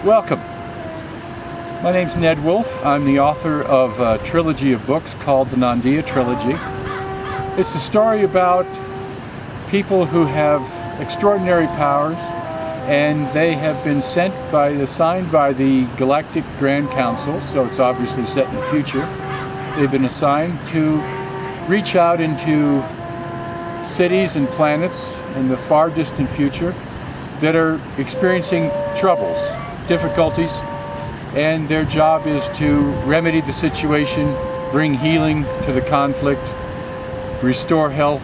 Welcome. My name's Ned Wolf. I'm the author of a trilogy of books called the Nandia Trilogy. It's a story about people who have extraordinary powers, and they have been assigned by the Galactic Grand Council, so it's obviously set in the future. They've been assigned to reach out into cities and planets in the far distant future that are experiencing troubles, difficulties, and their job is to remedy the situation, bring healing to the conflict, restore health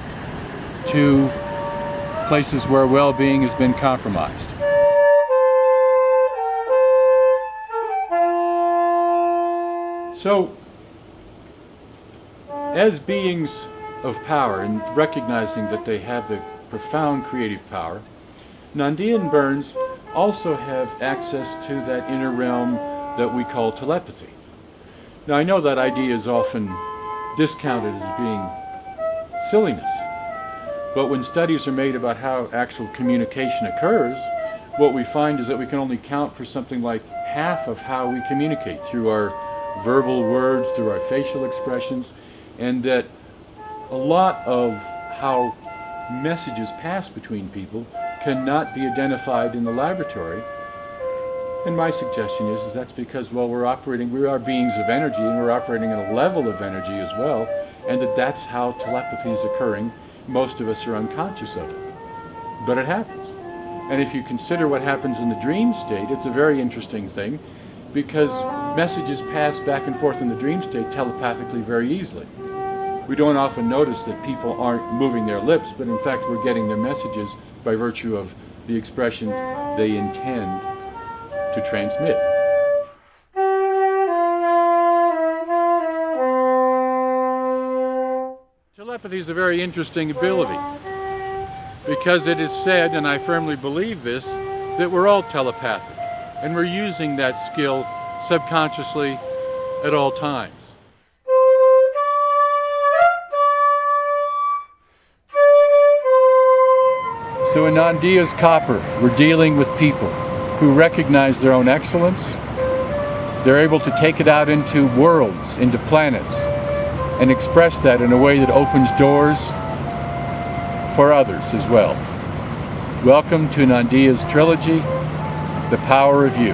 to places where well-being has been compromised. So, as beings of power and recognizing that they have the profound creative power, Nandia and Burns also have access to that inner realm that we call telepathy. Now, I know that idea is often discounted as being silliness, but when studies are made about how actual communication occurs, what we find is that we can only count for something like half of how we communicate through our verbal words, through our facial expressions, and that a lot of how messages pass between people cannot be identified in the laboratory. And my suggestion is that's because, well, we are beings of energy, and we're operating at a level of energy as well, and that's how telepathy is occurring. Most of us are unconscious of it, but it happens. And if you consider what happens in the dream state, it's a very interesting thing, because messages pass back and forth in the dream state telepathically very easily. We don't often notice that people aren't moving their lips, but in fact we're getting their messages by virtue of the expressions they intend to transmit. Telepathy is a very interesting ability, because it is said, and I firmly believe this, that we're all telepathic, and we're using that skill subconsciously at all times. So in Nandia's copper, we're dealing with people who recognize their own excellence. They're able to take it out into worlds, into planets, and express that in a way that opens doors for others as well. Welcome to Nandia's Trilogy, The Power of You.